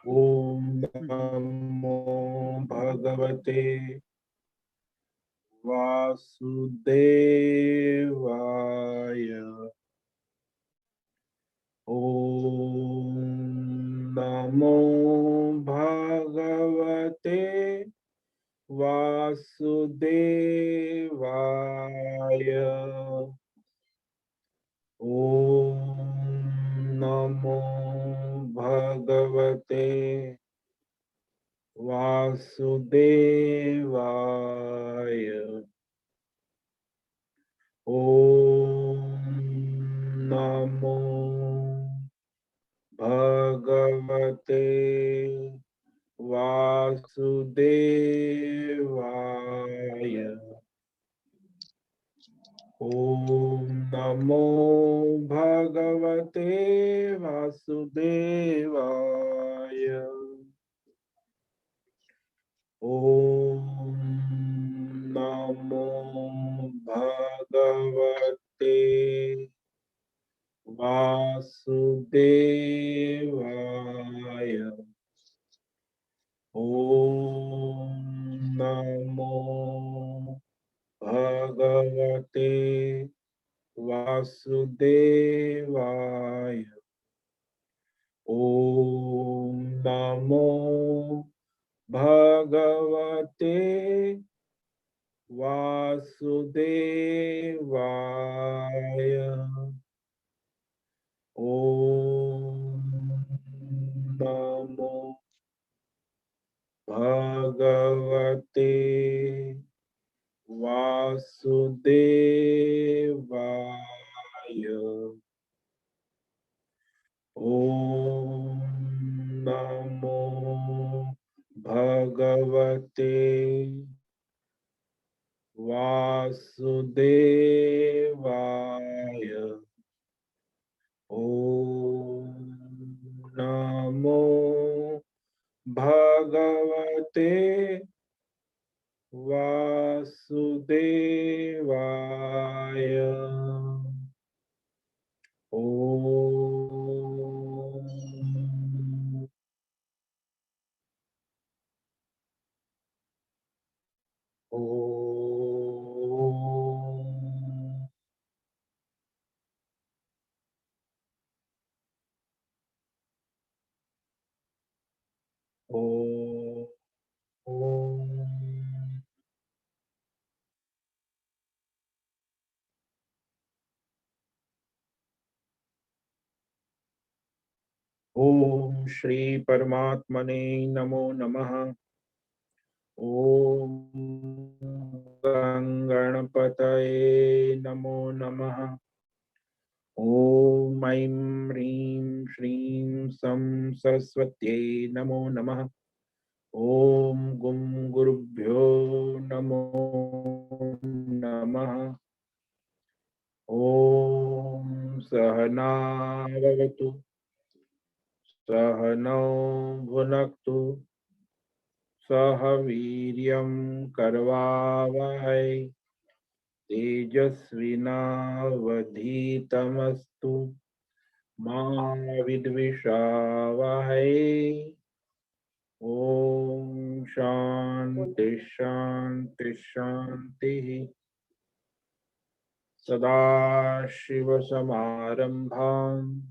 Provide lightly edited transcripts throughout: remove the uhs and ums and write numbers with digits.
ओम नमो भगवते वासुदेवाय। ओम नमो भगवते वासुदेवाय। ओम नमो भगवते वासुदेवाय। ओम नमो भगवते वासुदेवाय। ओम नमो भगवते वासुदेवाय। ओम नमो भगवते वासुदेवाय। ओम नमो भगवते वासुदेवाय। ओम नमो भगवते वासुदेवाय। ओम नमो भगवते वासुदेवाय। ओम नमो भगवते वासुदेवाय। ओम नमो भगवते वासुदेवाय। ओम ओम ओम ओम श्री परमात्मने नमो नमः। ओम गणपतये नमो नमः। ओम ऐं ह्रीं श्रीं सं सरस्वत्यै नमो नमः। ओम गुं गुरुभ्यो नमो नमः। ओम सहनावतु सहनौ भुनक्तु सह वीर्यं करवावहै तेजस्विनावधीतमस्तु मा विद्विषावहै। ओम शांति शांति शांति। सदाशिवसमारम्भां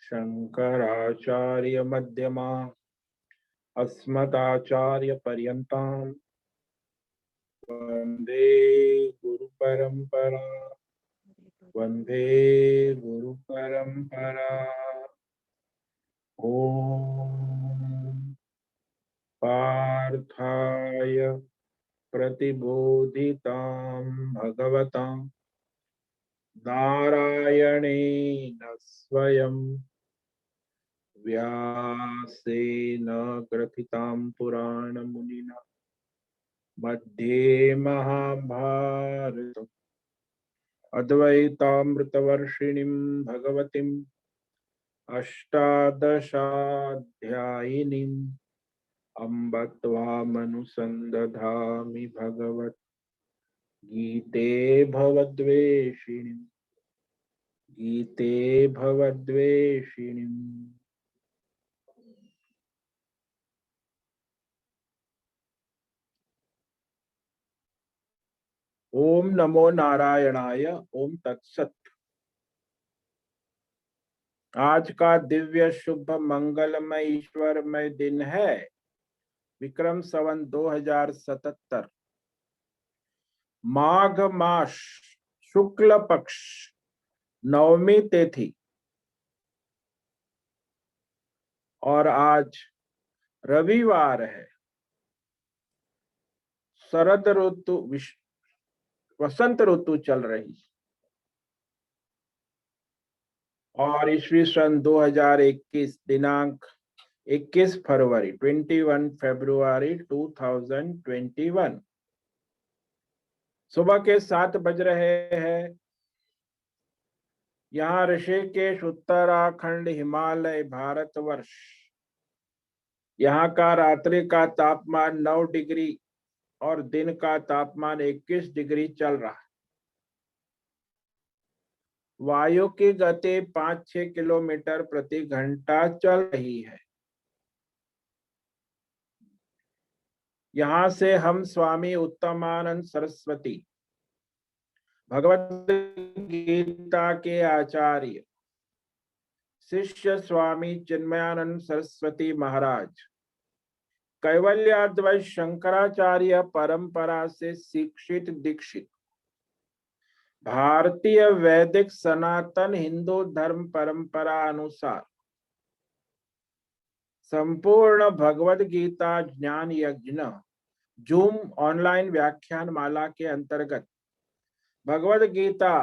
शङ्कराचार्यमध्यमाम् अस्मदाचार्यपर्यन्तां वन्दे गुरुपरम्परा। वन्दे गुरुपरम्परा। ॐ पार्थाय प्रतिबोधितां भगवतां नारायणेन स्वयं व्यासेन ग्रथितां पुराणमुनिना मध्ये महाभारतम् अद्वैतामृतवर्षिणीं भगवतीम् अष्टादशाध्यायिनीम् अम्ब त्वामनुसन्दधामि भगवद्गीते भवद्वेषिणीम्। गीते भवद्वेषिणीम्। ओम नमो नारायणाय। ओम तत्सत। आज का दिव्य शुभ मंगलमय ईश्वरमय दिन है विक्रम संवत 2077 माघ मास शुक्ल पक्ष नवमी तिथि और आज रविवार है। शरद ऋतु वसंत ऋतु चल रही और ईस्वी सन 2021 दिनांक 21 फरवरी 21 फरवरी 2021 सुबह के 7 बज रहे हैं। यहाँ ऋषिकेश उत्तराखंड हिमालय भारतवर्ष। यहाँ का रात्रि का तापमान 9 डिग्री और दिन का तापमान 21 डिग्री चल रहा है। वायु की गति 5-6 किलोमीटर प्रति घंटा चल रही है। यहाँ से हम स्वामी उत्तमानंद सरस्वती भगवत गीता के आचार्य शिष्य स्वामी चिन्मयानंद सरस्वती महाराज कैवल्याद्वैत शंकराचार्य परंपरा से शिक्षित दीक्षित भारतीय वैदिक सनातन हिंदू धर्म परंपरा अनुसार संपूर्ण भगवद गीता ज्ञान यज्ञ जूम ऑनलाइन व्याख्यान माला के अंतर्गत भगवद गीता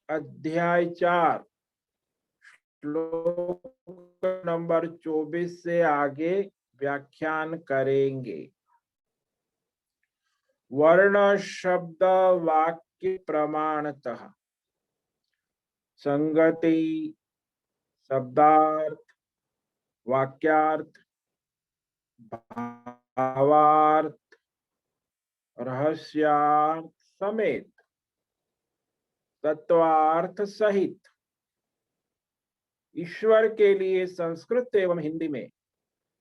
अध्याय 4 श्लोक नंबर 24 से आगे व्याख्यान करेंगे। वर्ण शब्द वाक्य प्रमाणतः संगति शब्दार्थ वाक्यार्थ भावार्थ रहस्यार्थ समेत तत्वार्थ सहित ईश्वर के लिए संस्कृत एवं हिंदी में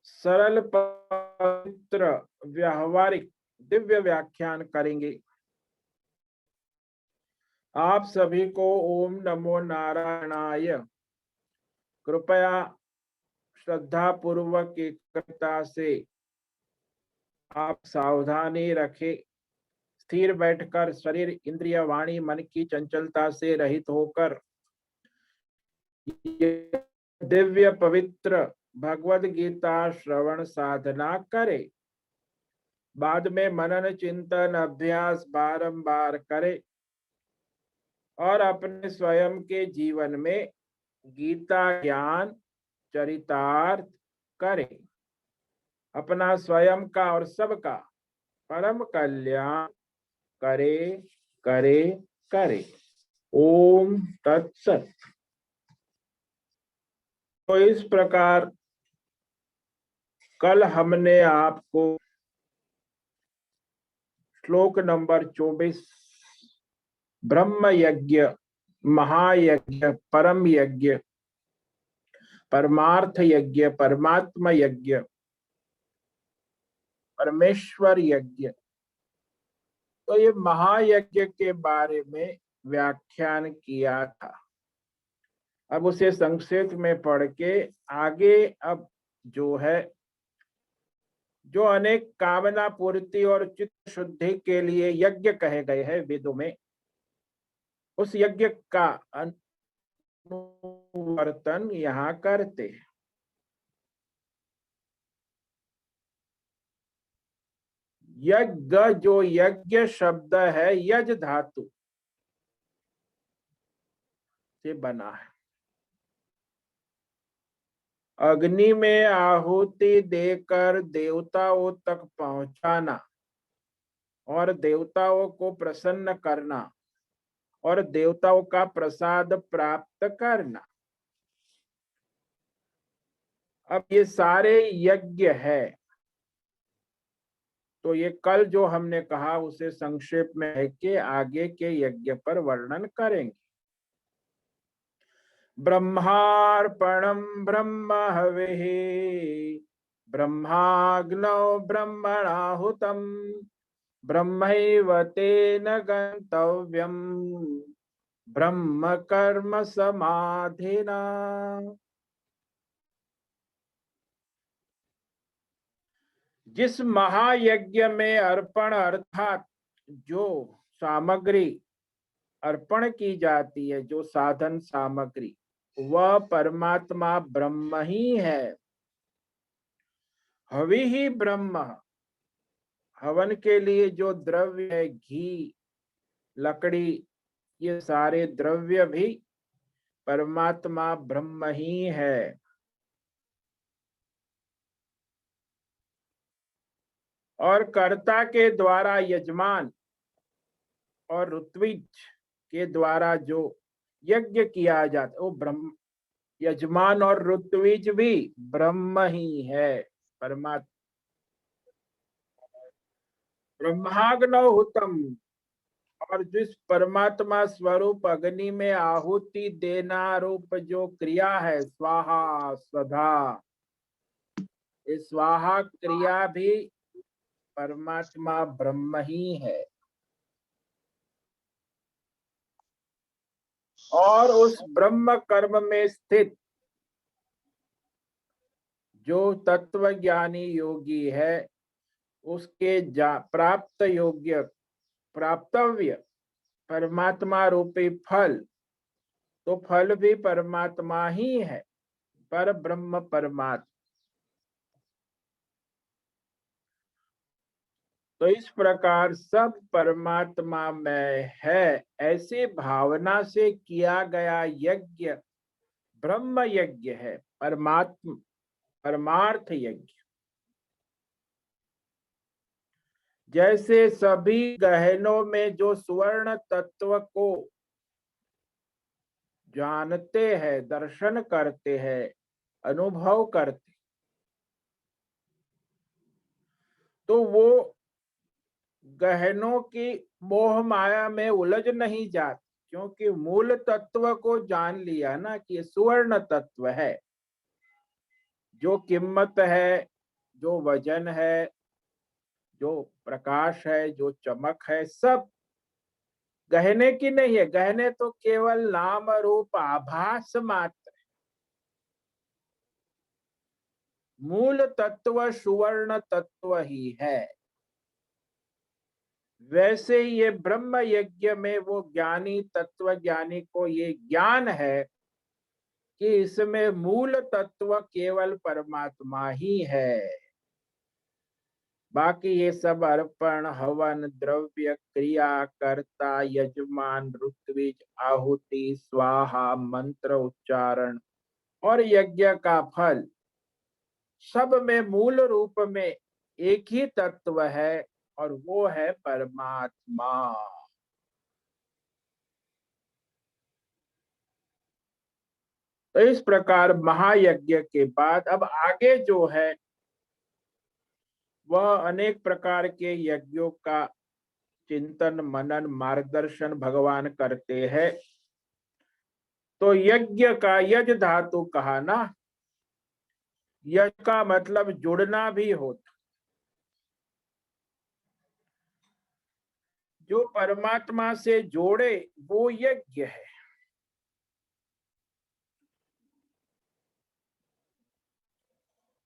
सरल पवित्र व्यावहारिक दिव्य व्याख्यान करेंगे। आप सभी को ओम नमो नारायणाय कृपया श्रद्धा पूर्वक एकाग्रता से आप सावधानी रखें। स्थिर बैठकर शरीर इंद्रिय वाणी मन की चंचलता से रहित होकर दिव्य पवित्र भगवद गीता श्रवण साधना करें। बाद में मनन चिंतन अभ्यास बारंबार करें और अपने स्वयं के जीवन में गीता ज्ञान चरितार्थ करें। अपना स्वयं का और सबका परम कल्याण करे करे करे। ओम तत्सत। तो इस प्रकार कल हमने आपको श्लोक नंबर 24 ब्रह्म यज्ञ महायज्ञ परम यज्ञ परमार्थ यज्ञ परमात्मा यज्ञ परमेश्वर यज्ञ, तो ये महायज्ञ के बारे में व्याख्यान किया था। अब उसे संक्षेप में पढ़ के आगे अब जो है जो अनेक कामना पूर्ति और चित्त शुद्धि के लिए यज्ञ कहे गए हैं वेदों में, उस यज्ञ का अनुवर्तन यहाँ करते हैं। यज्ञ जो यज्ञ शब्द है यज धातु से बना है। अग्नि में आहुति देकर देवताओं तक पहुंचाना और देवताओं को प्रसन्न करना और देवताओं का प्रसाद प्राप्त करना, अब ये सारे यज्ञ है। तो ये कल जो हमने कहा उसे संक्षेप में है कि आगे के यज्ञ पर वर्णन करेंगे। ब्रह्मार्पणम ब्रह्म हविः ब्रह्माग्नौ ब्रह्मणाहुतम ब्रह्मैव तेन गन्तव्यम् ब्रह्म कर्म समाधिना। जिस महायज्ञ में अर्पण अर्थात जो सामग्री अर्पण की जाती है, जो साधन सामग्री, वह परमात्मा ब्रह्म ही है। हवि ही ब्रह्म, हवन के लिए जो द्रव्य है, घी, लकड़ी, ये सारे द्रव्य भी परमात्मा ब्रह्म ही है। और कर्ता के द्वारा यजमान और ऋत्विज के द्वारा जो यज्ञ किया जाता वो ब्रह्म, यजमान और ऋत्विज भी ब्रह्म ही है। परमात्मा ब्रह्माग्नहुतम, और जिस परमात्मा स्वरूप अग्नि में आहुति देना रूप जो क्रिया है, स्वाहा स्वधा, इस स्वाहा क्रिया भी परमात्मा ब्रह्म ही है। और उस ब्रह्म कर्म में स्थित जो तत्व ज्ञानी योगी है, उसके प्राप्त योग्य प्राप्तव्य परमात्मा रूपी फल, तो फल भी परमात्मा ही है, पर ब्रह्म परमात्मा। तो इस प्रकार सब परमात्मा में है, ऐसे भावना से किया गया यज्ञ ब्रह्म यज्ञ है, परमार्थ यज्ञ। जैसे सभी गहनों में जो सुवर्ण तत्व को जानते हैं, दर्शन करते हैं, अनुभव करते, तो वो गहनों की मोह माया में उलझ नहीं जाते, क्योंकि मूल तत्व को जान लिया ना कि सुवर्ण तत्व है, जो कीमत है, जो वजन है, जो प्रकाश है, जो चमक है, सब गहने की नहीं है। गहने तो केवल नाम रूप आभास मात्र, मूल तत्व सुवर्ण तत्व ही है। वैसे ये ब्रह्म यज्ञ में वो ज्ञानी तत्व ज्ञानी को ये ज्ञान है कि इसमें मूल तत्व केवल परमात्मा ही है। बाकी ये सब अर्पण, हवन, द्रव्य, क्रिया, कर्ता, यजमान, ऋत्विज, आहुति, स्वाहा, मंत्र उच्चारण और यज्ञ का फल, सब में मूल रूप में एक ही तत्व है, और वो है परमात्मा। तो इस प्रकार महायज्ञ के बाद अब आगे जो है वह अनेक प्रकार के यज्ञों का चिंतन मनन मार्गदर्शन भगवान करते हैं। तो यज्ञ का यज धातु कहा ना, यज का मतलब जुड़ना भी होता, जो परमात्मा से जोड़े वो यज्ञ है।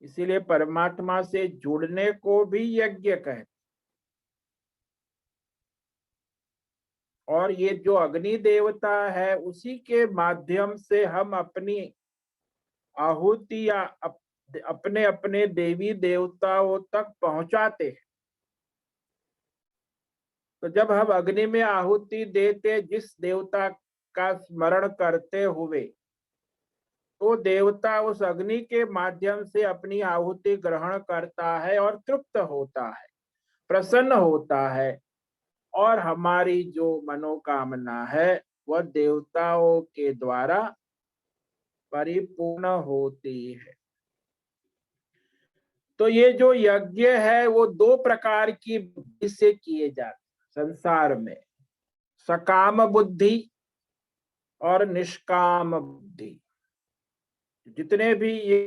इसीलिए परमात्मा से जुड़ने को भी यज्ञ कहते। और ये जो अग्नि देवता है, उसी के माध्यम से हम अपनी आहुति या अपने अपने देवी देवताओं तक पहुंचाते हैं। तो जब हम अग्नि में आहुति देते, जिस देवता का स्मरण करते हुए, तो देवता उस अग्नि के माध्यम से अपनी आहुति ग्रहण करता है और तृप्त होता है, प्रसन्न होता है, और हमारी जो मनोकामना है वह देवताओं के द्वारा परिपूर्ण होती है। तो ये जो यज्ञ है वो दो प्रकार की बुद्धि से किए जाते संसार में, सकाम बुद्धि और निष्काम बुद्धि। जितने भी ये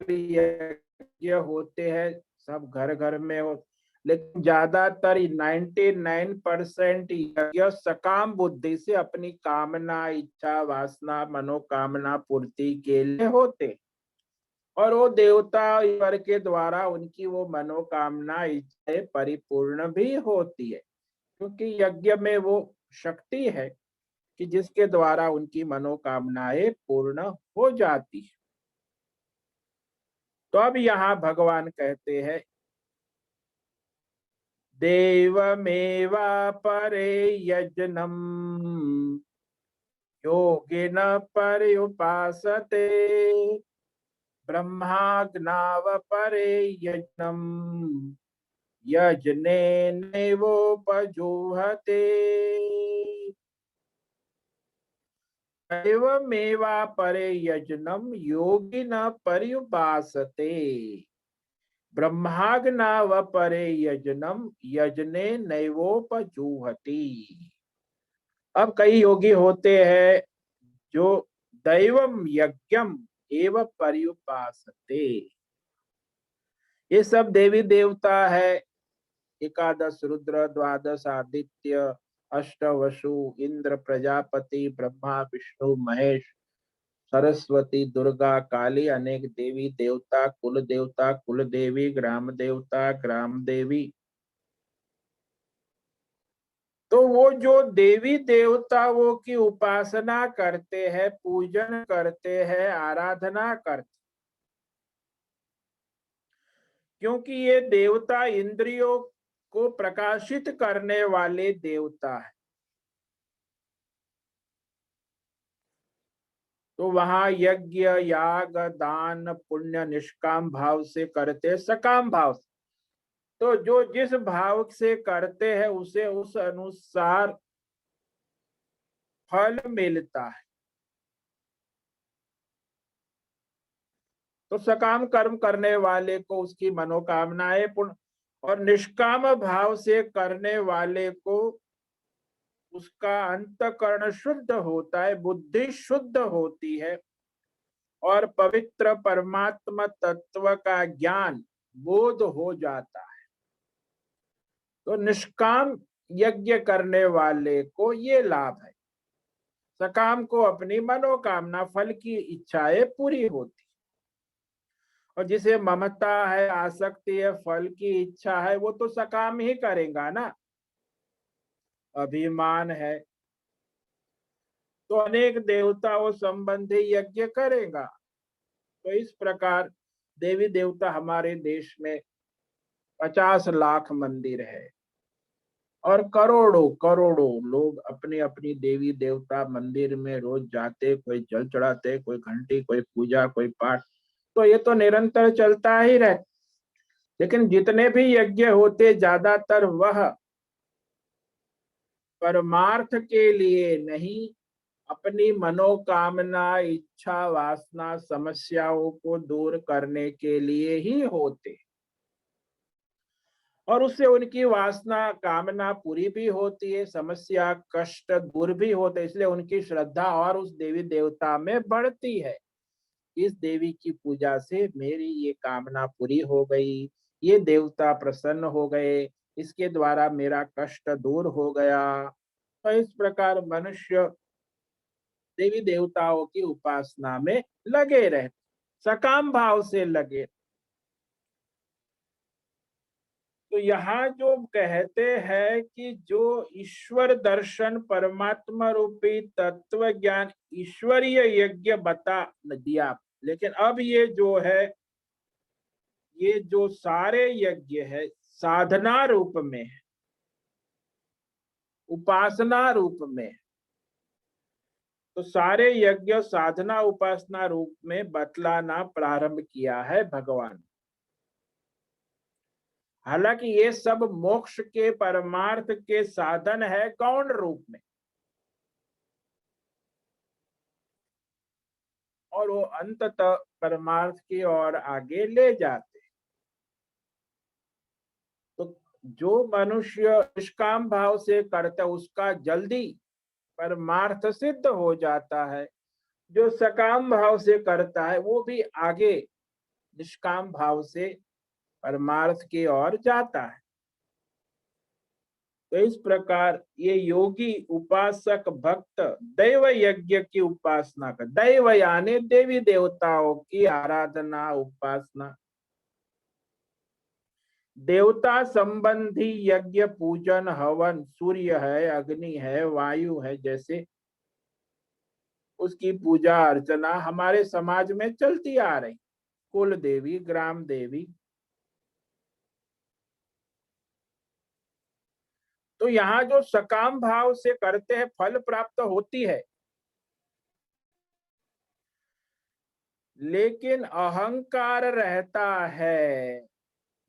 यज्ञ होते हैं सब घर घर में हो, लेकिन ज्यादातर 99% यज्ञ सकाम बुद्धि से अपनी कामना, इच्छा, वासना, मनोकामना पूर्ति के लिए होते, और वो देवता ईश्वर के द्वारा उनकी वो मनोकामना, इच्छाएं परिपूर्ण भी होती है, क्योंकि यज्ञ में वो शक्ति है कि जिसके द्वारा उनकी मनोकामनाएं पूर्ण हो जाती है। तो अब यहाँ भगवान कहते हैं, देवमेवा परे यज्ञम योगिन पर्युपासते ब्रह्माग्नाव परे यज्ञम यजनेनैवोपजुह्वते। एवमेवा परे यज्ञम योगिन पर्युपासते ब्रह्माग्नाव परे यज्ञम यजने नैवोपजुह्वति। अब कई योगी होते हैं जो दैवम यज्ञम एव पर्युपासते, ये सब देवी देवता है, एकादश रुद्र, द्वादश आदित्य, अष्ट वसु, इंद्र, प्रजापति, ब्रह्मा, विष्णु, महेश, सरस्वती, दुर्गा, काली, अनेक देवी देवता, कुल देवी, ग्राम देवता, ग्राम देवी। तो वो जो देवी देवताओं की उपासना करते हैं, पूजन करते हैं, आराधना करते, क्योंकि ये देवता इंद्रियों को प्रकाशित करने वाले देवता है, तो वहां यज्ञ, याग, दान, पुण्य निष्काम भाव से करते, सकाम भाव से। तो जो जिस भाव से करते हैं उसे उस अनुसार फल मिलता है। तो सकाम कर्म करने वाले को उसकी मनोकामनाएं पूर्ण, और निष्काम भाव से करने वाले को उसका अंतःकरण शुद्ध होता है, बुद्धि शुद्ध होती है, और पवित्र परमात्मा तत्व का ज्ञान बोध हो जाता है। तो निष्काम यज्ञ करने वाले को ये लाभ है, सकाम को अपनी मनोकामना, फल की इच्छाएं पूरी होती, और जिसे ममता है, आसक्ति है, फल की इच्छा है, वो तो सकाम ही करेगा ना, अभिमान है तो अनेक देवताओं संबंधी यज्ञ करेगा। तो इस प्रकार देवी देवता हमारे देश में 50 लाख मंदिर है, और करोड़ों करोड़ों लोग अपनी अपनी देवी देवता मंदिर में रोज जाते, कोई जल चढ़ाते, कोई घंटी, कोई पूजा, कोई पाठ, तो ये तो निरंतर चलता ही रहता। लेकिन जितने भी यज्ञ होते, ज्यादातर वह परमार्थ के लिए नहीं, अपनी मनोकामना, इच्छा, वासना, समस्याओं को दूर करने के लिए ही होते, और उससे उनकी वासना, कामना पूरी भी होती है, समस्या, कष्ट दूर भी होते, इसलिए उनकी श्रद्धा और उस देवी देवता में बढ़ती है। इस देवी की पूजा से मेरी ये कामना पूरी हो गई, ये देवता प्रसन्न हो गए, इसके द्वारा मेरा कष्ट दूर हो गया। तो इस प्रकार मनुष्य देवी देवताओं की उपासना में लगे रहे, सकाम भाव से लगे। तो यहाँ जो कहते हैं कि जो ईश्वर दर्शन, परमात्मा रूपी तत्व ज्ञान, ईश्वरीय यज्ञ बता दिया, लेकिन अब ये जो है, ये जो सारे यज्ञ है साधना रूप में है, उपासना रूप में। तो सारे यज्ञ साधना उपासना रूप में बतलाना प्रारंभ किया है भगवान। हालांकि ये सब मोक्ष के, परमार्थ के साधन है गौण रूप में, और वो अंततः परमार्थ की ओर आगे ले जाते। तो जो मनुष्य निष्काम भाव से करता है उसका जल्दी परमार्थ सिद्ध हो जाता है, जो सकाम भाव से करता है वो भी आगे निष्काम भाव से परमार्थ की ओर जाता है। तो इस प्रकार ये योगी उपासक भक्त दैव यज्ञ की उपासना कर, दैव यानी देवी देवताओं की आराधना उपासना, देवता संबंधी यज्ञ पूजन हवन, सूर्य है, अग्नि है, वायु है, जैसे उसकी पूजा अर्चना हमारे समाज में चलती आ रही, कुल देवी, ग्राम देवी। तो यहाँ जो सकाम भाव से करते हैं फल प्राप्त होती है, लेकिन अहंकार रहता है,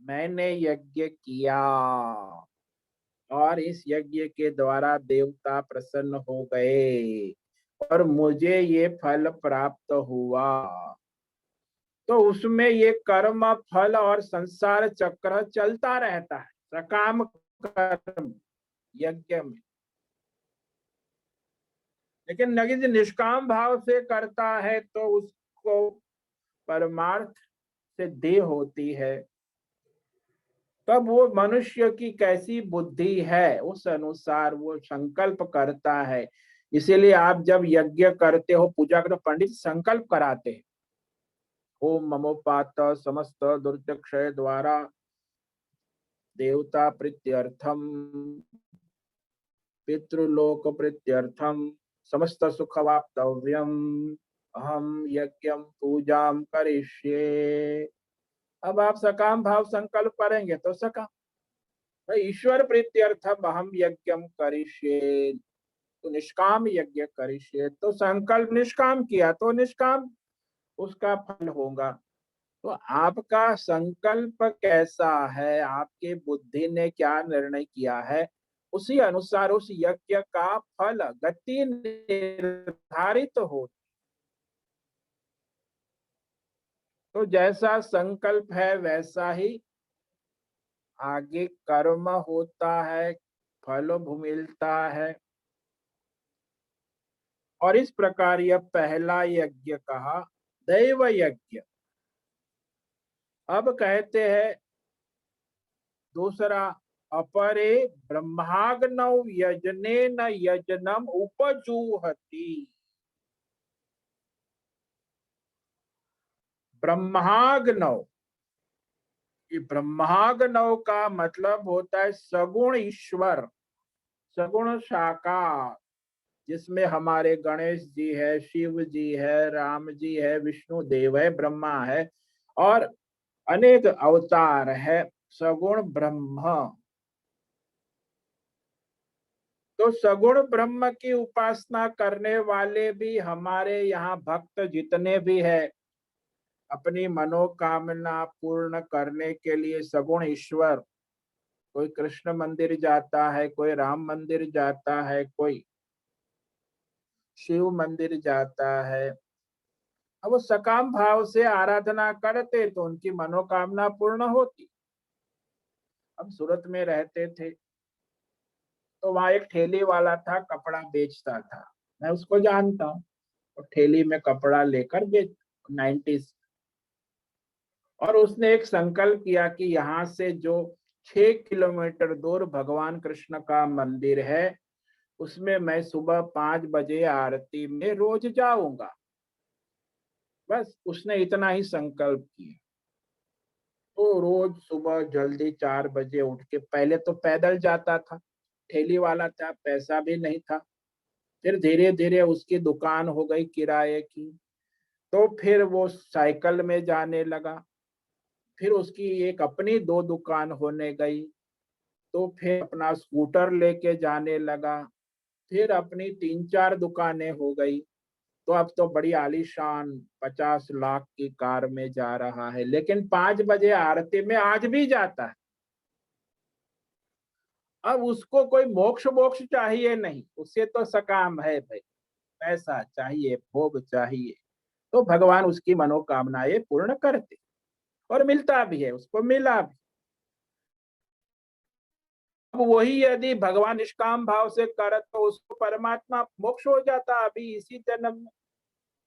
मैंने यज्ञ किया और इस यज्ञ के द्वारा देवता प्रसन्न हो गए और मुझे ये फल प्राप्त हुआ। तो उसमें ये कर्म फल और संसार चक्र चलता रहता है सकाम कर्म यज्ञ में। लेकिन यदि निष्काम भाव से करता है तो उसको परमार्थ से देह होती है, तब वो मनुष्य की कैसी बुद्धि है उस अनुसार वो संकल्प करता है। इसीलिए आप जब यज्ञ करते हो, पूजा करते हो, पंडित संकल्प कराते हैं, ओम ममोपात समस्त दुर्त क्षय द्वारा देवता प्रीत्यर्थम पितृलोक प्रीत्यर्थम समस्त सुखवाप्तव्यम अहम यज्ञम पूजाम करिष्ये। अब आप सकाम भाव संकल्प करेंगे तो सकाम, भाई ईश्वर प्रीत्यर्थम अहम यज्ञम करिष्ये, तो निष्काम यज्ञ करिष्ये, तो संकल्प निष्काम किया तो निष्काम उसका फल होगा। तो आपका संकल्प कैसा है, आपके बुद्धि ने क्या निर्णय किया है, उसी अनुसार उस यज्ञ का फल गति निर्धारित हो। तो जैसा संकल्प है वैसा ही आगे कर्म होता है, फल मिलता है। और इस प्रकार यह पहला यज्ञ कहा दैव यज्ञ। अब कहते हैं दूसरा, अपरे ब्रह्माग्नौ यजनेन यजनम उपजूहति। ब्रह्माग्नौ, ये ब्रह्माग्नौ का मतलब होता है सगुण ईश्वर, सगुण साकार, जिसमें हमारे गणेश जी है, शिव जी है, राम जी है, विष्णु देव है, ब्रह्मा है और अनेक अवतार है, सगुण ब्रह्म। तो सगुण ब्रह्म की उपासना करने वाले भी हमारे यहाँ भक्त जितने भी है, अपनी मनोकामना पूर्ण करने के लिए सगुण ईश्वर, कोई कृष्ण मंदिर जाता है, कोई राम मंदिर जाता है, कोई शिव मंदिर जाता है, अब वो सकाम भाव से आराधना करते तो उनकी मनोकामना पूर्ण होती। अब सूरत में रहते थे तो वहां एक ठेली वाला था, कपड़ा बेचता था, मैं उसको जानता हूँ। तो ठेली में कपड़ा लेकर बेच 90s, और उसने एक संकल्प किया कि यहाँ से जो 6 किलोमीटर दूर भगवान कृष्ण का मंदिर है, उसमें मैं सुबह 5 बजे आरती में रोज जाऊंगा। बस उसने इतना ही संकल्प किया। तो रोज सुबह जल्दी 4 बजे उठ के, पहले तो पैदल जाता था, ठेली वाला था, पैसा भी नहीं था। फिर धीरे धीरे उसकी दुकान हो गई किराए की, तो फिर वो साइकिल में जाने लगा। फिर उसकी एक अपनी 2 दुकान होने गई, तो फिर अपना स्कूटर लेके जाने लगा। फिर अपनी 3-4 दुकानें हो गई, तो अब तो बड़ी आलीशान 50 लाख की कार में जा रहा है, लेकिन 5 बजे आरती में आज भी जाता है। अब उसको कोई मोक्ष मोक्ष चाहिए नहीं, उसे तो सकाम है भाई, पैसा चाहिए, भोग चाहिए, तो भगवान उसकी मनोकामनाएं पूर्ण करते और मिलता भी है, उसको मिला भी। अब वही यदि भगवान निष्काम भाव से करे तो उसको परमात्मा मोक्ष हो जाता अभी इसी जन्म में।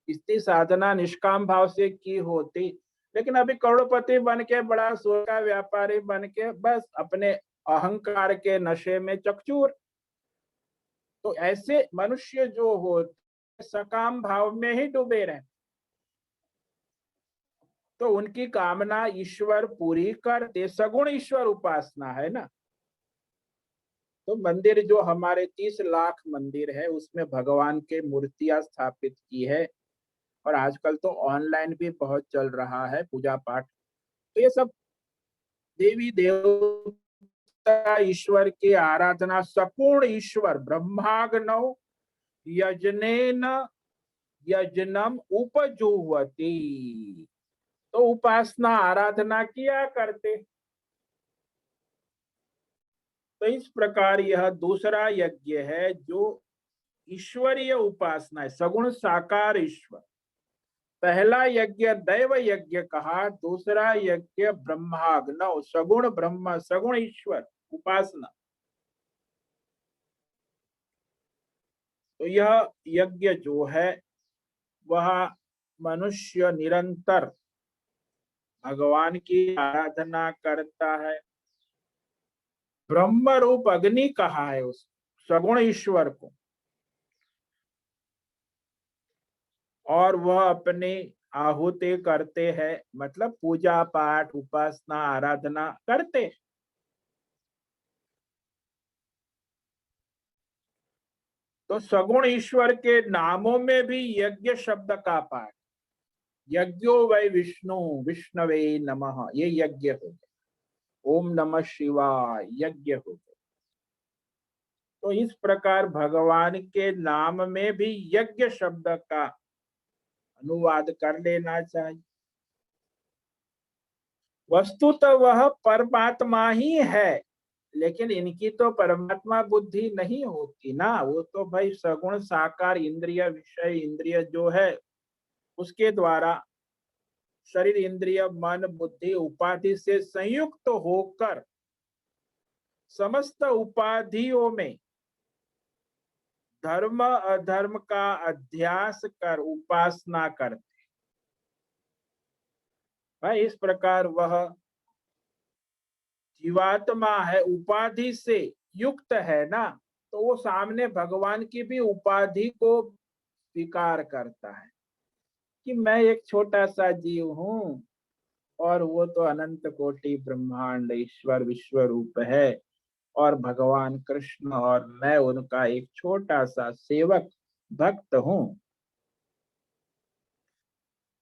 इसकी साधना निष्काम भाव से की होती, लेकिन अभी करोड़पति बन के, बड़ा सोना का व्यापारी बन के बस अपने अहंकार के नशे में चकचूर। तो ऐसे मनुष्य जो हो सकाम भाव में ही डूबे रहे, तो उनकी कामना ईश्वर पूरी करते। सगुण ईश्वर उपासना है ना। तो मंदिर जो हमारे 30 लाख मंदिर है उसमें भगवान के मूर्तियां स्थापित की है, और आजकल तो ऑनलाइन भी बहुत चल रहा है पूजा पाठ। तो ये सब देवी देवता ईश्वर की आराधना, सपूर्ण ईश्वर ब्रह्माग्नौ यजनेन यजनम उपजुह्वति। तो उपासना आराधना किया करते। तो इस प्रकार यह दूसरा यज्ञ है जो ईश्वरीय उपासना है, सगुण साकार ईश्वर। पहला यज्ञ दैव यज्ञ कहा, दूसरा यज्ञ ब्रह्माग्नौ सगुण ब्रह्म सगुण ईश्वर उपासना। तो यह यज्ञ जो है वह मनुष्य निरंतर भगवान की आराधना करता है। ब्रह्म रूप अग्नि कहा है उस सगुण ईश्वर को, और वह अपनी आहुति करते हैं, मतलब पूजा पाठ उपासना आराधना करते हैं। तो सगुण ईश्वर के नामों में भी यज्ञ शब्द का पाठ, यज्ञो वै विष्णु विष्णवे नमः, ये यज्ञ हो गए। ओम नमः शिवाय यज्ञ हो गए। तो इस प्रकार भगवान के नाम में भी यज्ञ शब्द का अनुवाद कर लेना चाहिए। वस्तुतः वह परमात्मा ही है, लेकिन इनकी तो परमात्मा बुद्धि नहीं होती ना। वो तो भाई सगुण साकार इंद्रिय विषय इंद्रिय जो है उसके द्वारा शरीर इंद्रिय मन बुद्धि उपाधि से संयुक्त होकर समस्त उपाधियों में धर्म अधर्म का अध्यास कर उपासना करते। भाई इस प्रकार वह जीवात्मा है, उपाधि से युक्त है ना, तो वो सामने भगवान की भी उपाधि को स्वीकार करता है कि मैं एक छोटा सा जीव हूं, और वो तो अनंत कोटि ब्रह्मांड ईश्वर विश्व रूप है, और भगवान कृष्ण और मैं उनका एक छोटा सा सेवक भक्त हूं।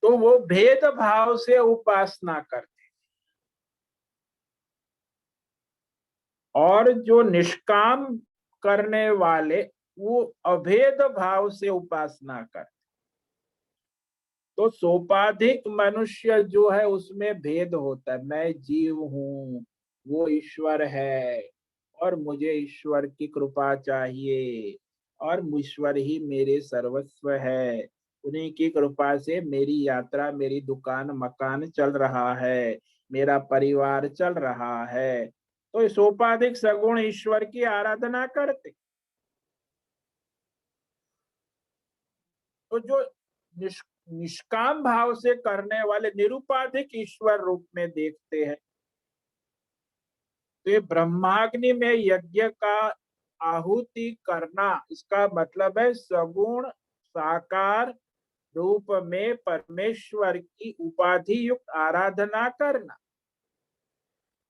तो वो भेद भाव से उपासना करते। और जो निष्काम करने वाले वो अभेद भाव से उपासना करते। तो सोपाधिक मनुष्य जो है उसमें भेद होता है, मैं जीव हूं वो ईश्वर है, और मुझे ईश्वर की कृपा चाहिए, और ईश्वर ही मेरे सर्वस्व है, उन्हीं की कृपा से मेरी यात्रा मेरी दुकान मकान चल रहा है, मेरा परिवार चल रहा है। तो सोपाधिक सगुण ईश्वर की आराधना करते। तो जो निष्काम भाव से करने वाले निरुपाधिक ईश्वर रूप में देखते हैं। तो ये ब्रह्माग्नि में यज्ञ का आहुति करना, इसका मतलब है सगुण साकार रूप में परमेश्वर की उपाधि युक्त आराधना करना।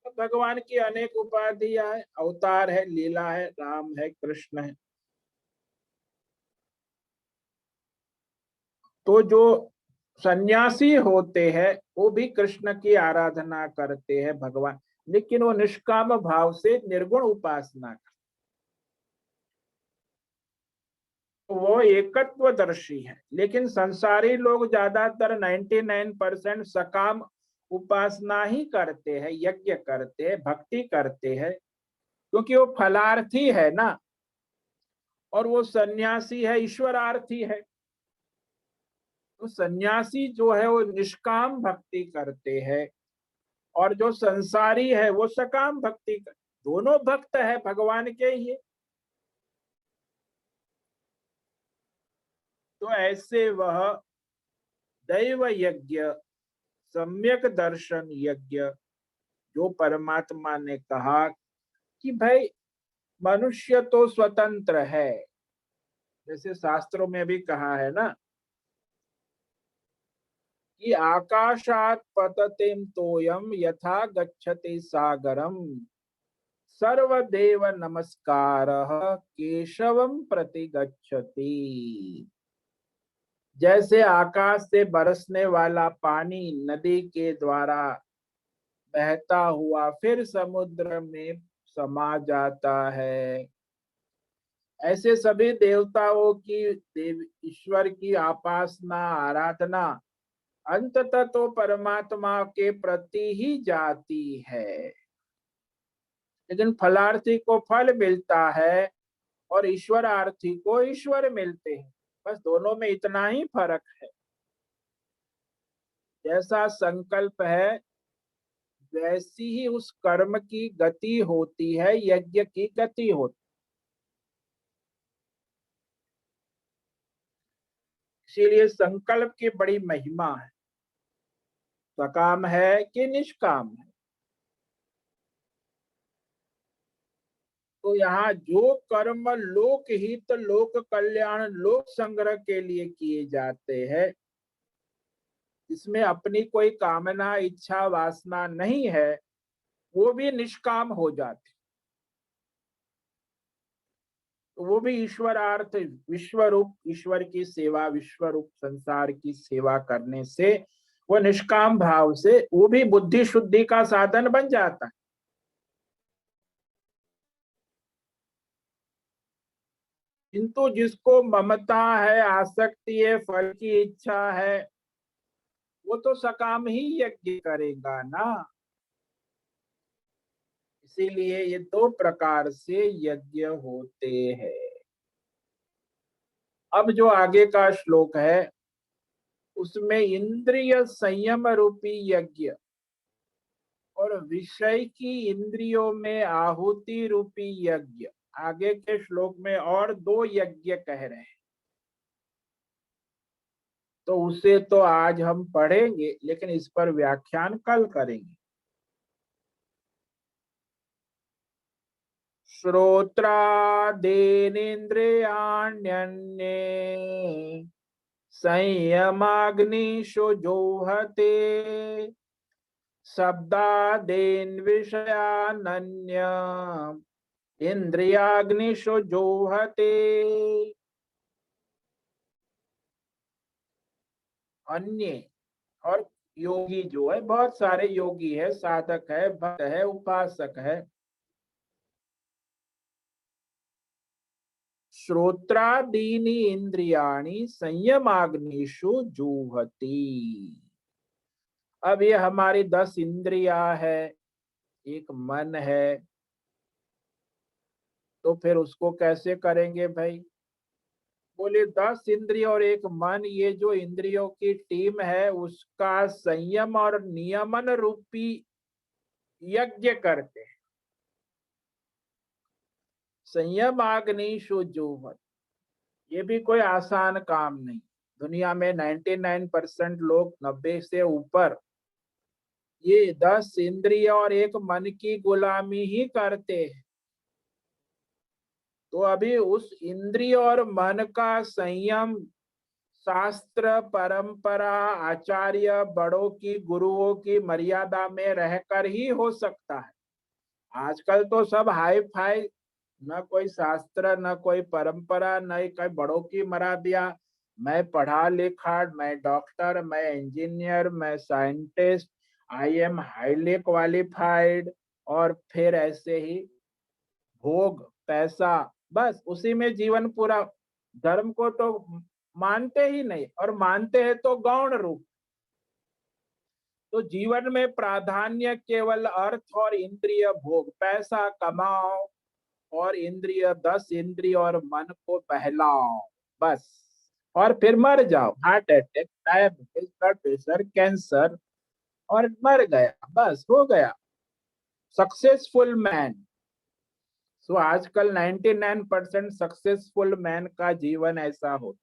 तो भगवान की अनेक उपाधियां है, अवतार है, लीला है, राम है, कृष्ण है। तो जो सन्यासी होते हैं वो भी कृष्ण की आराधना करते हैं भगवान, लेकिन वो निष्काम भाव से निर्गुण उपासना करते। तो वो एकत्वदर्शी है। लेकिन संसारी लोग ज्यादातर 99% सकाम उपासना ही करते हैं, यज्ञ करते हैं, भक्ति करते हैं, क्योंकि वो फलार्थी है ना, और वो सन्यासी है ईश्वरार्थी है। तो सन्यासी जो है वो निष्काम भक्ति करते हैं, और जो संसारी है वो सकाम भक्ति कर, दोनों भक्त है भगवान के ही। तो ऐसे वह दैव यज्ञ सम्यक दर्शन यज्ञ जो परमात्मा ने कहा कि भाई मनुष्य तो स्वतंत्र है, जैसे शास्त्रों में भी कहा है ना कि आकाशात पततेम तोयम यथा गच्छति सागरम सर्वदेव नमस्कारः केशवम प्रति गच्छति। जैसे आकाश से बरसने वाला पानी नदी के द्वारा बहता हुआ फिर समुद्र में समा जाता है, ऐसे सभी देवताओं की देव ईश्वर की उपासना आराधना अंततः तो परमात्मा के प्रति ही जाती है। लेकिन फलार्थी को फल मिलता है और ईश्वरार्थी को ईश्वर मिलते हैं, बस दोनों में इतना ही फर्क है। जैसा संकल्प है वैसी ही उस कर्म की गति होती है, यज्ञ की गति होती। इसीलिए संकल्प की बड़ी महिमा है, सकाम है कि निष्काम है। तो यहाँ जो कर्म लोक हित लोक कल्याण लोक संग्रह के लिए किए जाते हैं, इसमें अपनी कोई कामना इच्छा वासना नहीं है, वो भी निष्काम हो जाते, तो वो भी ईश्वरार्थ विश्व रूप ईश्वर की सेवा विश्व रूप संसार की सेवा करने से वो निष्काम भाव से वो भी बुद्धि शुद्धि का साधन बन जाता है। किंतु जिसको ममता है, आसक्ति है, फल की इच्छा है, वो तो सकाम ही यज्ञ करेगा ना। इसीलिए ये दो प्रकार से यज्ञ होते हैं। अब जो आगे का श्लोक है उसमें इंद्रिय संयम रूपी यज्ञ और विषय की इंद्रियों में आहुति रूपी यज्ञ, आगे के श्लोक में और दो यज्ञ कह रहे हैं, तो उसे तो आज हम पढ़ेंगे लेकिन इस पर व्याख्यान कल करेंगे। श्रोत्रादीनिन्द्रियाण्यन्ये संयमाग्निषु जोहते शब्दादीन् विषयानन्य इंद्रियाग्निषु जोहते। अन्य और योगी जो है, बहुत सारे योगी है, साधक है, भक्त है, उपासक है। श्रोत्रादीनि इंद्रियाणि संयमाग्निषु जुहति। अब ये हमारी 10 इंद्रिया है, एक मन है, तो फिर उसको कैसे करेंगे भाई? बोले 10 इंद्रिय और एक मन, ये जो इंद्रियों की टीम है उसका संयम और नियमन रूपी यज्ञ करते हैं। संयम अग्निषु जुहत, ये भी कोई आसान काम नहीं। दुनिया में 99% लोग, 90 से ऊपर, ये 10 इंद्रिय और एक मन की गुलामी ही करते हैं। तो अभी उस इंद्रिय और मन का संयम शास्त्र परंपरा आचार्य बड़ों की गुरुओं की मर्यादा में रहकर ही हो सकता है। आजकल तो सब हाई फाई, न कोई शास्त्र न कोई परंपरा न कोई बड़ों की मरा दिया। मैं पढ़ा लिखा, मैं डॉक्टर, मैं इंजीनियर, मैं scientist, I am highly qualified, और फिर ऐसे ही भोग पैसा, बस उसी में जीवन पूरा। धर्म को तो मानते ही नहीं, और मानते हैं तो गौण रूप। तो जीवन में प्राधान्य केवल अर्थ और इंद्रिय भोग, पैसा कमाओ और इंद्रिय 10 इंद्रिय और मन को बहलाओ, बस। और फिर मर जाओ, heart attack, diabetes, blood pressure, cancer, और मर गया, बस हो गया सक्सेसफुल मैन। सो आजकल 99% सक्सेसफुल मैन का जीवन ऐसा होता।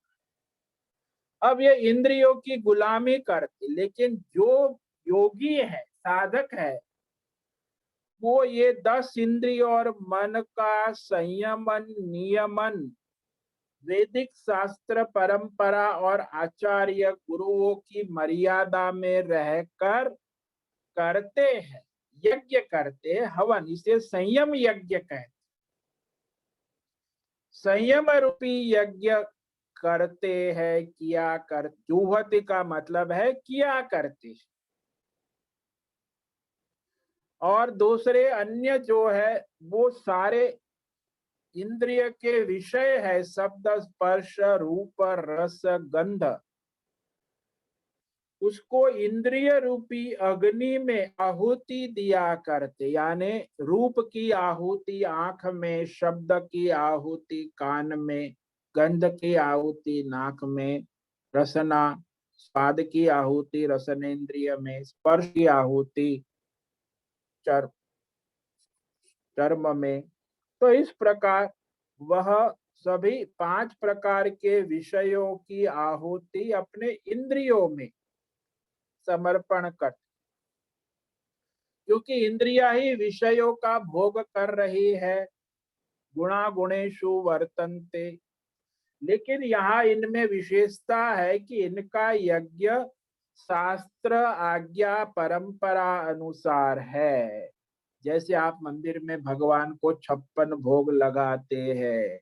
अब ये इंद्रियों की गुलामी करती, लेकिन जो योगी है, साधक है, वो ये 10 इंद्रिय और मन का संयमन नियमन वैदिक शास्त्र परंपरा और आचार्य गुरुओं की मर्यादा में रहकर करते हैं, यज्ञ करते हैं, हवन, इसे संयम यज्ञ कहते। संयम रूपी यज्ञ करते हैं, किया कर, जुहति का मतलब है किया करते हैं। और दूसरे अन्य जो है वो सारे इंद्रिय के विषय है, शब्द स्पर्श रूप रस गंध, उसको इंद्रिय रूपी अग्नि में आहुति दिया करते। यानी रूप की आहुति आंख में, शब्द की आहुति कान में, गंध की आहुति नाक में, रसना स्वाद की आहुति रसनेन्द्रिय में, स्पर्श की आहुति चर्म में। तो इस प्रकार वह सभी 5 प्रकार के विषयों की आहुति अपने इंद्रियों में समर्पण कर, क्योंकि इंद्रिया ही विषयों का भोग कर रही है, गुणा गुणेषु वर्तन्ते। लेकिन यहाँ इनमें विशेषता है कि इनका यज्ञ शास्त्र आज्ञा परंपरा अनुसार है। जैसे आप मंदिर में भगवान को 56 भोग लगाते हैं,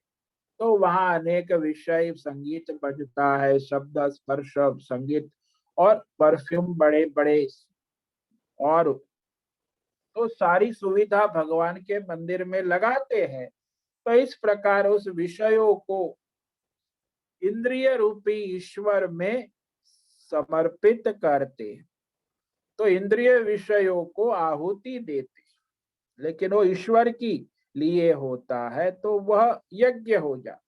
तो वहां अनेक विषय संगीत बजता है, शब्द स्पर्श संगीत और परफ्यूम बड़े बड़े, और तो सारी सुविधा भगवान के मंदिर में लगाते हैं। तो इस प्रकार उस विषयों को इंद्रिय रूपी ईश्वर में समर्पित करते, तो इंद्रिय विषयों को आहुति देते, लेकिन वो ईश्वर की लिए होता है तो वह यज्ञ हो जाता।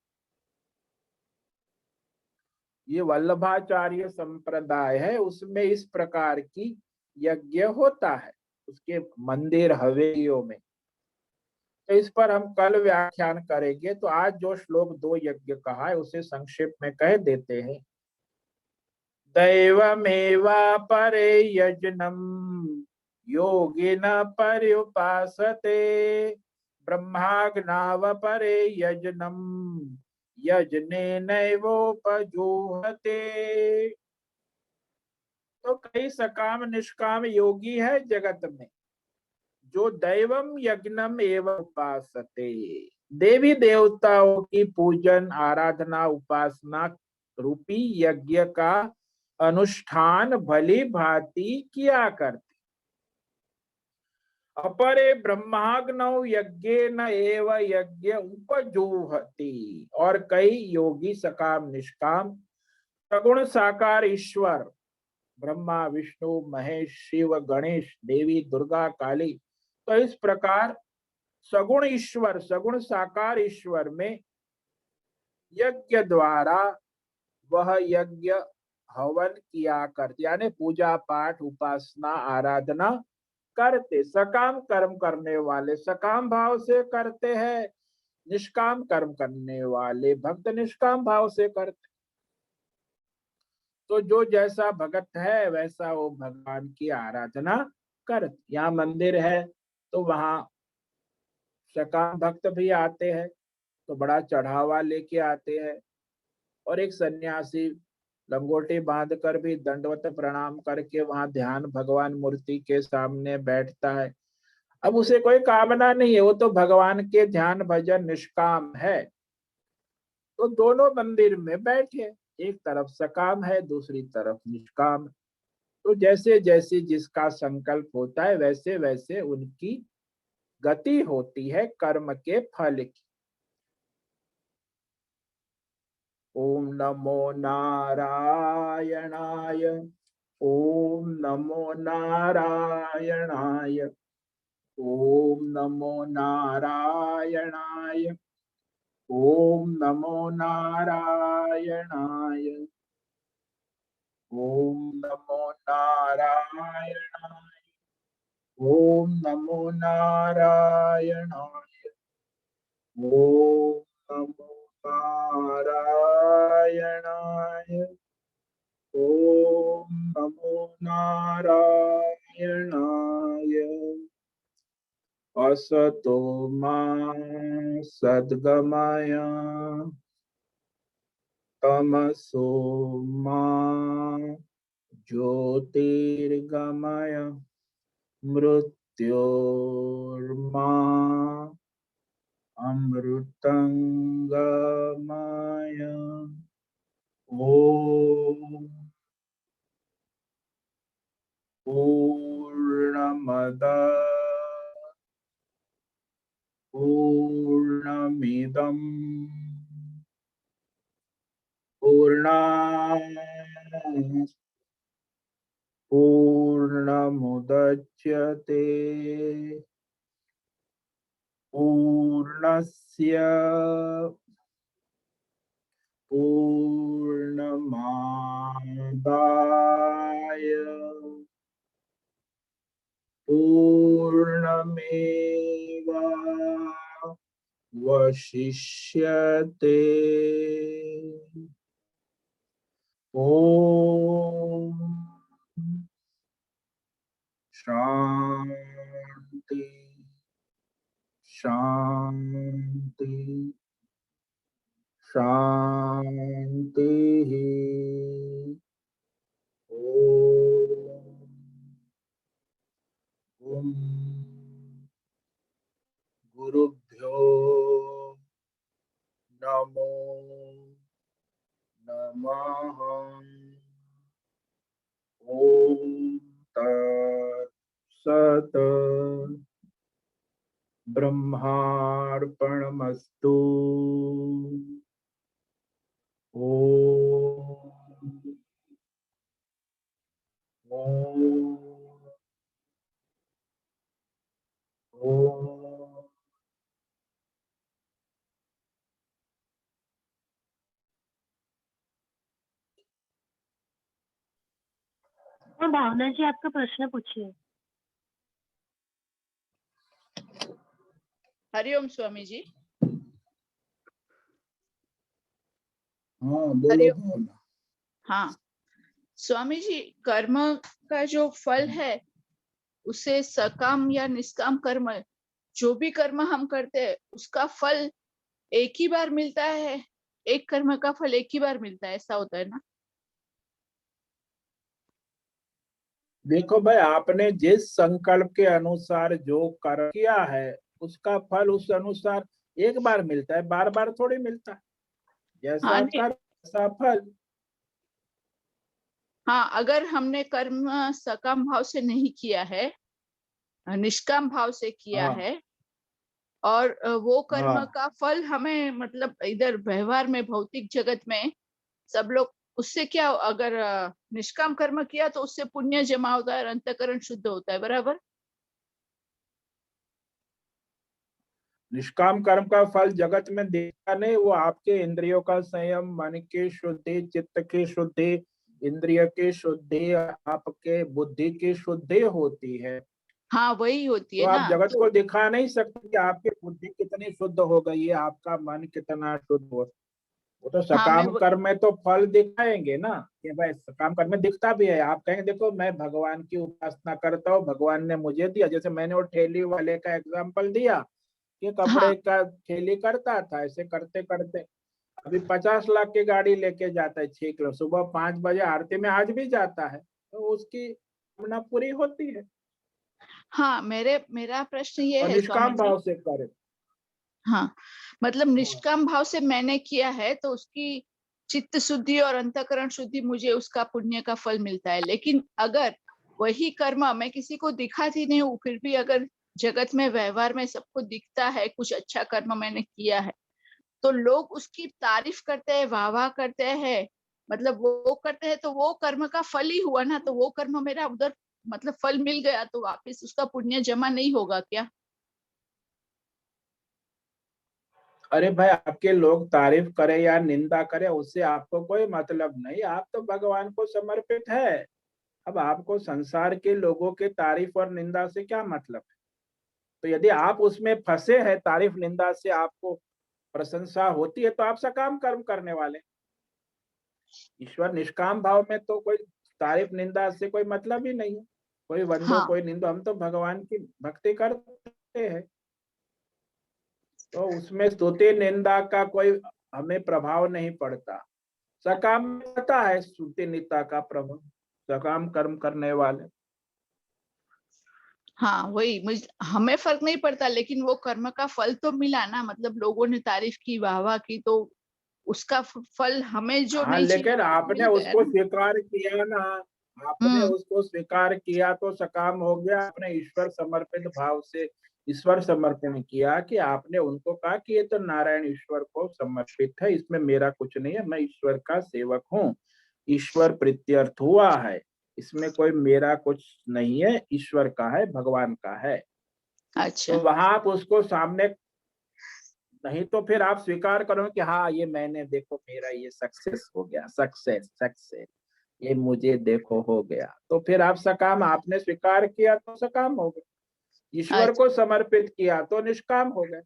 ये वल्लभाचार्य संप्रदाय है, उसमें इस प्रकार की यज्ञ होता है उसके मंदिर हवेलियों में। तो इस पर हम कल व्याख्यान करेंगे। तो आज जो श्लोक 2 यज्ञ कहा है उसे संक्षेप में कह देते हैं। दैवमेवापरे यज्ञं योगिन पर्युपासते, ब्रह्माग्नावपरे यज्ञं यज्ञेनैवोपजुह्वते। तो कई सकाम निष्काम योगी है जगत में, जो दैवम यज्ञम एवं उपासते, देवी देवताओं की पूजन आराधना उपासना रूपी यज्ञ का अनुष्ठान भली भांति किया करते। अपरे ब्रह्माग्नौ यज्ञेन एव यज्ञ उपजुह्वति, और कई योगी सकाम निष्काम सगुण साकार ईश्वर ब्रह्मा विष्णु महेश शिव गणेश देवी दुर्गा काली, तो इस प्रकार सगुण ईश्वर सगुण साकार ईश्वर में यज्ञ द्वारा वह यज्ञ हवन किया करते, यानी पूजा पाठ उपासना आराधना करते। सकाम कर्म करने वाले सकाम भाव से करते हैं, निष्काम कर्म करने वाले भक्त निष्काम भाव से करते। तो जो जैसा भगत है वैसा वो भगवान की आराधना करते। यहाँ मंदिर है तो वहां सकाम भक्त भी आते हैं, तो बड़ा चढ़ावा लेके आते हैं, और एक सन्यासी लंगोटी बांध कर भी दंडवत प्रणाम करके वहां ध्यान भगवान मूर्ति के सामने बैठता है। अब उसे कोई कामना नहीं है, वो तो भगवान के ध्यान भजन निष्काम है। तो दोनों मंदिर में बैठे, एक तरफ सकाम है दूसरी तरफ निष्काम। तो जैसे जैसे जिसका संकल्प होता है वैसे वैसे उनकी गति होती है कर्म के फल की। ओम नमो नारायणाय, ओम नमो नारायणाय, ओम नमो नारायणाय, ओम नमो नारायणाय, ओम नमो नारायणाय, ओम नमो नारायणाय, ओम नमो नारायणाय, ओम नमो नारायणाय। असतो मा सद्गमय तमसो मा ज्योतिर्गमय मृत्योर्मा अमृतंगमय। ओम पूर्णमद पूर्णमिदं पूर्णात् पूर्णमुदच्यते पूर्णस्य पूर्णमादाय पूर्णमेवावशिष्यते। ओम शांति शांति शांति। ओम गुरुभ्यो नमो नमः। ओम तत्सत्। ब्रह्मार्पणमस्तु। ओम ओम ओम। हाँ भावना जी, आपका प्रश्न पूछिए। हरिओम स्वामी जी। हाँ बोलो हरिओम। भावना। हाँ स्वामी जी, कर्म का जो फल है उसे सकाम या निष्काम कर्म, जो भी कर्म हम करते हैं उसका फल एक ही बार मिलता है। एक कर्म का फल एक ही बार मिलता है, ऐसा होता है ना? देखो भाई, आपने जिस संकल्प के अनुसार जो कर्म किया है उसका फल उस अनुसार एक बार मिलता है, बार बार थोड़ी मिलता है। हाँ जैसा नहीं, कर्म वैसा फल। हाँ अगर हमने कर्म सकाम भाव से नहीं किया है, निष्काम भाव से किया हाँ है, और वो कर्म हाँ। का फल हमें मतलब इधर व्यवहार में भौतिक जगत में सब लोग उससे क्या, अगर निष्काम कर्म किया तो उससे पुण्य जमा होता है और अंतःकरण शुद्ध होता है, बराबर? निष्काम कर्म का फल जगत में देखा नहीं, वो आपके इंद्रियों का संयम, मन की शुद्धि, चित्त की शुद्धि, इंद्रिय की शुद्धि, आपके बुद्धि की शुद्धि होती है। हाँ वही होती तो है आप ना। जगत तो को दिखा नहीं सकते कि आपकी बुद्धि कितनी शुद्ध हो गई है, आपका मन कितना शुद्ध हो। वो तो हाँ मैं सकाम कर्म में तो फल दिखाएंगे ना, कि भाई सकाम कर्म में दिखता भी है। आप कहेंगे देखो मैं भगवान की उपासना करता हूँ, भगवान ने मुझे दिया। जैसे मैंने वो ठेली वाले का एग्जांपल दिया कि हाँ कपड़े का ठेली करता था, ऐसे करते करते अभी 50 लाख की गाड़ी लेके जाता है, 6 किलो सुबह 5 बजे आरती में आज भी जाता है, तो उसकी कामना पूरी होती है। हाँ मेरा प्रश्न ये और है स्वामी निष्काम जी। भाव से करे। हाँ मतलब हाँ। निष्काम भाव से मैंने किया है तो उसकी चित्त शुद्धि और अंतःकरण शुद्धि, मुझे उसका पुण्य का फल मिलता है। लेकिन अगर वही कर्म मैं किसी को दिखाती नहीं हूँ, फिर भी अगर जगत में व्यवहार में सबको दिखता है कुछ अच्छा कर्म मैंने किया है, तो लोग उसकी तारीफ करते हैं, वाह वाह करते हैं, मतलब वो करते हैं, तो वो कर्म का फल ही हुआ ना। तो वो कर्म मेरा उधर मतलब फल मिल गया, तो वापस उसका पुण्य जमा नहीं होगा क्या? अरे भाई, आपके लोग तारीफ करे या निंदा करे उससे आपको कोई मतलब नहीं, आप तो भगवान को समर्पित है। अब आपको संसार के लोगों के तारीफ और निंदा से क्या मतलब है? तो यदि आप उसमें फंसे हैं, तारीफ निंदा से आपको प्रशंसा होती है, तो आप सकाम कर्म करने वाले। ईश्वर निष्काम भाव में तो कोई तारीफ निंदा से कोई मतलब ही नहीं है। कोई वंदो हाँ कोई निंदो, हम तो भगवान की भक्ति करते। करते हैं, तो उसमें स्तुति निंदा का कोई हमें प्रभाव नहीं पड़ता। सकाम में पता है स्तुति निंदा का प्रभाव, सकाम कर्म करने वाले। हाँ वही हमें फर्क नहीं पड़ता, लेकिन वो कर्म का फल तो मिला ना, मतलब लोगों ने तारीफ की, वाहवाह की, तो उसका फल हमें जो हाँ, नहीं चाहिए लेकिन वो तो आपने मिल गया उसको ना। स्वीकार किया ना, आपने हम्म। उसको स्वीकार किया तो सकाम हो गया। आपने ईश्वर समर्पित भाव से ईश्वर समर्पण किया कि आपने उनको कहा कि ये तो नारायण ईश्वर को समर्पित है, इसमें मेरा कुछ नहीं है, मैं ईश्वर का सेवक हूँ, ईश्वर प्रीत्यर्थ हुआ है, इसमें कोई मेरा कुछ नहीं है, ईश्वर का है, भगवान का है। अच्छा। तो वहां आप उसको सामने, नहीं तो फिर आप स्वीकार करो कि हाँ ये मैंने, देखो मेरा ये सक्सेस हो गया, सक्सेस सक्सेस, ये मुझे देखो हो गया, तो फिर आप सकाम, आपने स्वीकार किया तो सकाम हो गए, ईश्वर अच्छा। को समर्पित किया तो निष्काम हो गए।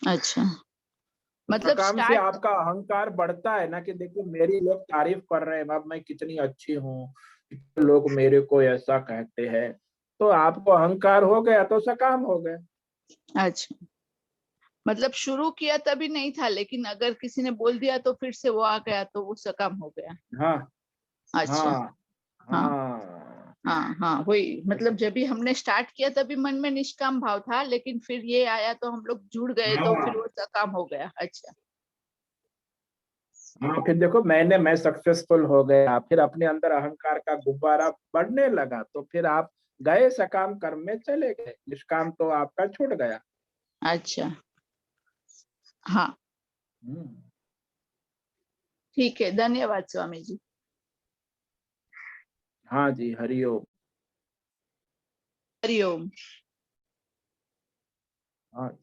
अच्छा, तो मतलब सकाम से स्टार्ट। आपका अहंकार बढ़ता है ना, कि देखो मेरी लोग तारीफ कर रहे हैं, अब मैं कितनी अच्छी हूँ, लोग मेरे को ऐसा कहते हैं, तो आपको अहंकार हो गया तो सकाम हो गए। अच्छा, मतलब शुरू किया तभी नहीं था, लेकिन अगर किसी ने बोल दिया तो फिर से वो आ गया तो वो सकाम हो गया। हाँ अच्छा। हाँ हाँ हाँ। हाँ हाँ, वही मतलब जब भी हमने स्टार्ट किया तभी मन में निष्काम भाव था, लेकिन फिर ये आया तो हम लोग जुड़ गए तो फिर हाँ वो सकाम हो गया। अच्छा। हाँ, फिर देखो मैं सक्सेसफुल हो गया, फिर अपने अंदर अहंकार का गुब्बारा बढ़ने लगा, तो फिर आप गए सकाम कर्म में चले गए, निष्काम तो आपका छूट गया। अच्छा। हाँ, हम्म। ठीक है, धन्यवाद स्वामी जी। हाँ जी, हरिओम। हरिओम। हाँ।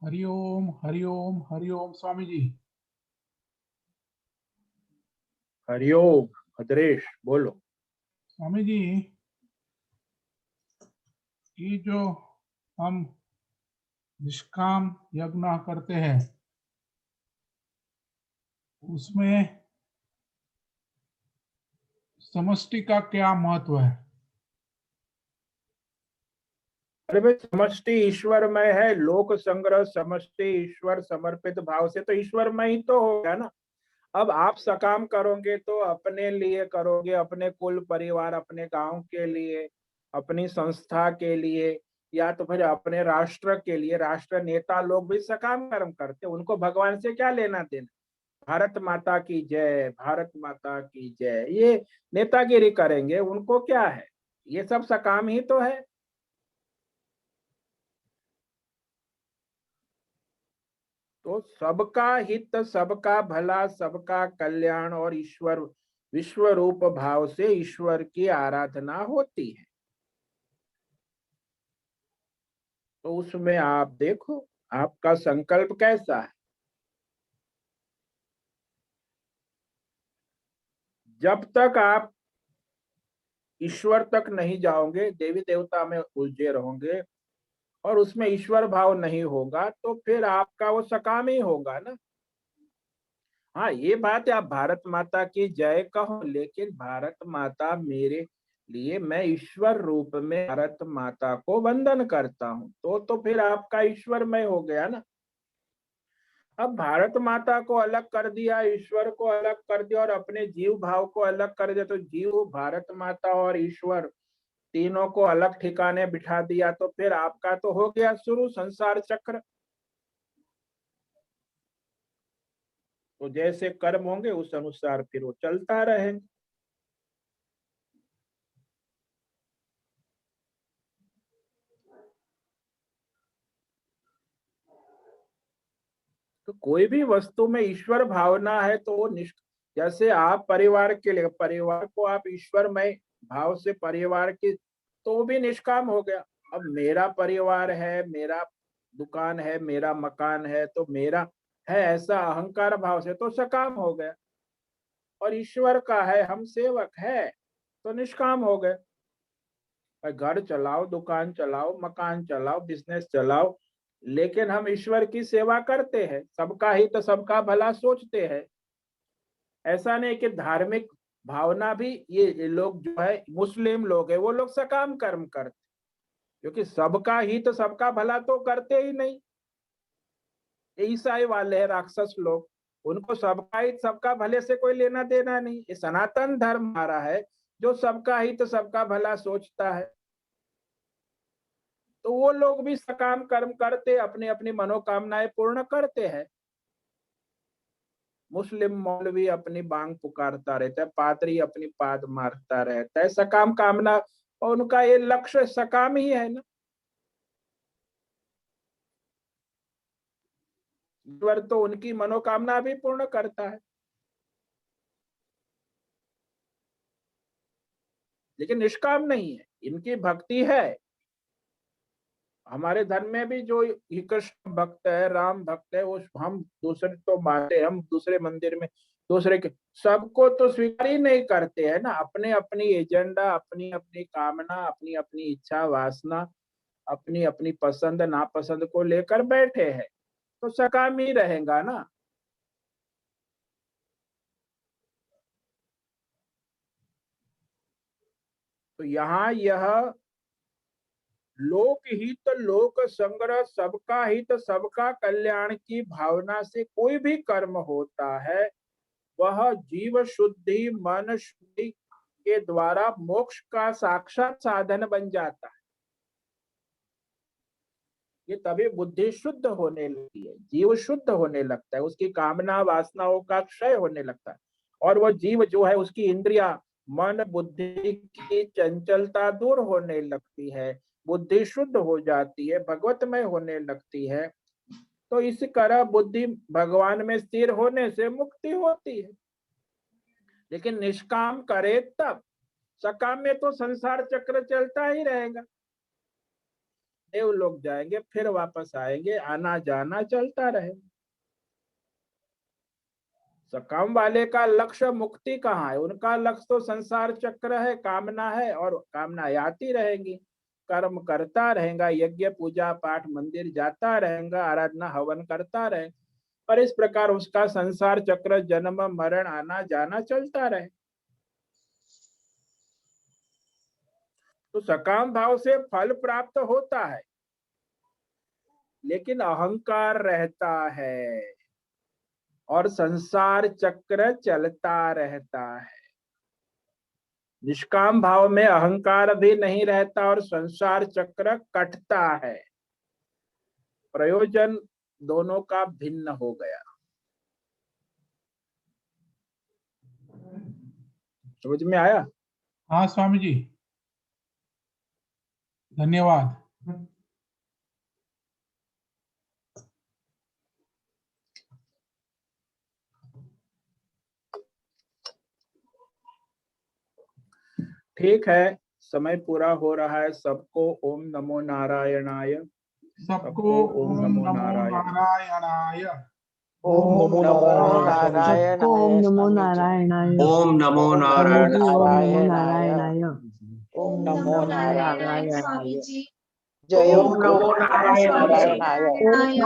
हरिओम हरिओम हरिओम स्वामी जी। हरिओम। भद्रेश बोलो। स्वामी जी, ये जो हम निष्काम यज्ञ करते हैं उसमें समष्टि का क्या महत्व है? अरे भाई, समष्टि ईश्वरमय है, लोक संग्रह समष्टि ईश्वर समर्पित भाव से तो ईश्वरमय ही तो होगा ना। अब आप सकाम करोगे तो अपने लिए करोगे, अपने कुल परिवार, अपने गांव के लिए, अपनी संस्था के लिए, या तो फिर अपने राष्ट्र के लिए। राष्ट्र नेता लोग भी सकाम कर्म करते, उनको भगवान से क्या लेना देना। भारत माता की जय, भारत माता की जय, ये नेतागिरी करेंगे, उनको क्या है, ये सब सकाम ही तो है। तो सबका हित, सबका भला, सबका कल्याण और ईश्वर विश्व रूप भाव से ईश्वर की आराधना होती है। तो उसमें आप देखो आपका संकल्प कैसा है। जब तक आप ईश्वर तक नहीं जाओगे, देवी देवता में उलझे रहोगे और उसमें ईश्वर भाव नहीं होगा, तो फिर आपका वो सकाम ही होगा ना। हाँ, ये बात है, आप भारत माता की जय कहो, लेकिन भारत माता मेरे लिए, मैं ईश्वर रूप में भारत माता को वंदन करता हूँ, तो फिर आपका ईश्वरमय हो गया ना। अब भारत माता को अलग कर दिया, ईश्वर को अलग कर दिया और अपने जीव भाव को अलग कर दिया, तो जीव, भारत माता और ईश्वर तीनों को अलग ठिकाने बिठा दिया, तो फिर आपका तो हो गया शुरू संसार चक्र। तो जैसे कर्म होंगे उस अनुसार फिर वो चलता रहेगा। तो कोई भी वस्तु में ईश्वर भावना है तो वो जैसे आप परिवार के लिए, परिवार को आप ईश्वरमय भाव से परिवार की, तो भी निष्काम हो गया। अब मेरा परिवार है, मेरा दुकान है, मेरा मकान है, तो मेरा है ऐसा अहंकार भाव से तो सकाम हो गया, और ईश्वर का है हम सेवक है तो निष्काम हो गए। घर चलाओ, दुकान चलाओ, मकान चलाओ, बिजनेस चलाओ, लेकिन हम ईश्वर की सेवा करते हैं, सबका हित सबका भला सोचते हैं। ऐसा नहीं कि धार्मिक भावना भी ये लोग जो है मुस्लिम लोग है वो लोग सकाम कर्म करते, क्योंकि सबका हित सबका भला तो करते ही नहीं। ईसाई वाले हैं राक्षस लोग, उनको सबका हित सबका भले से कोई लेना देना नहीं। ये सनातन धर्म हमारा है जो सबका हित सबका भला सोचता है। तो वो लोग भी सकाम कर्म करते, अपनी अपनी मनोकामनाएं पूर्ण करते हैं। मुस्लिम मौलवी अपनी बांग पुकारता रहता है, पादरी अपनी पाद मारता रहता है, सकाम कामना, और उनका ये लक्ष्य सकाम ही है ना। ईश्वर तो उनकी मनोकामना भी पूर्ण करता है, लेकिन निष्काम नहीं है। इनकी भक्ति है। हमारे धर्म में भी जो कृष्ण भक्त है, राम भक्त है, वो हम दूसरे तो मानते, हम दूसरे मंदिर में दूसरे के सबको तो स्वीकार ही नहीं करते हैं ना। अपने अपनी एजेंडा, अपनी अपनी कामना, अपनी अपनी इच्छा वासना, अपनी अपनी पसंद नापसंद को लेकर बैठे हैं, तो सकाम ही रहेगा ना। तो यहाँ यह लोक हित लोक संग्रह सबका हित सबका कल्याण की भावना से कोई भी कर्म होता है, वह जीव शुद्धि मन शुद्धि के द्वारा मोक्ष का साक्षात साधन बन जाता है। ये तभी बुद्धि शुद्ध होने लगती है, जीव शुद्ध होने लगता है, उसकी कामना वासनाओं का क्षय होने लगता है, और वह जीव जो है उसकी इंद्रिया मन बुद्धि की चंचलता दूर होने लगती है, बुद्धि शुद्ध हो जाती है, भगवतमय होने लगती है। तो इस तरह बुद्धि भगवान में स्थिर होने से मुक्ति होती है। लेकिन निष्काम करे तब, सकाम में तो संसार चक्र चलता ही रहेगा। देव लोग जाएंगे फिर वापस आएंगे, आना जाना चलता रहेगा। सकाम वाले का लक्ष्य मुक्ति कहाँ है? उनका लक्ष्य तो संसार चक्र है, कामना है, और कामना आती रहेगी, कर्म करता रहेगा, यज्ञ पूजा पाठ मंदिर जाता रहेगा, आराधना हवन करता रहे, और इस प्रकार उसका संसार चक्र जन्म मरण आना जाना चलता रहे। तो सकाम भाव से फल प्राप्त होता है, लेकिन अहंकार रहता है और संसार चक्र चलता रहता है। निष्काम भाव में अहंकार भी नहीं रहता और संसार चक्र कटता है। प्रयोजन दोनों का भिन्न हो गया। समझ में आया? हाँ स्वामी जी, धन्यवाद। ठीक है, समय पूरा हो रहा है। सबको ओम नमो नारायणाय। सबको ओम नमो नारायणाय। ओम नमो नारायणाय। ओम नमो नारायणाय। ओम नमो नारायणाय। ओम नमो नारायणाय। स्वामी जी। जय ओम नमो नारायणाय।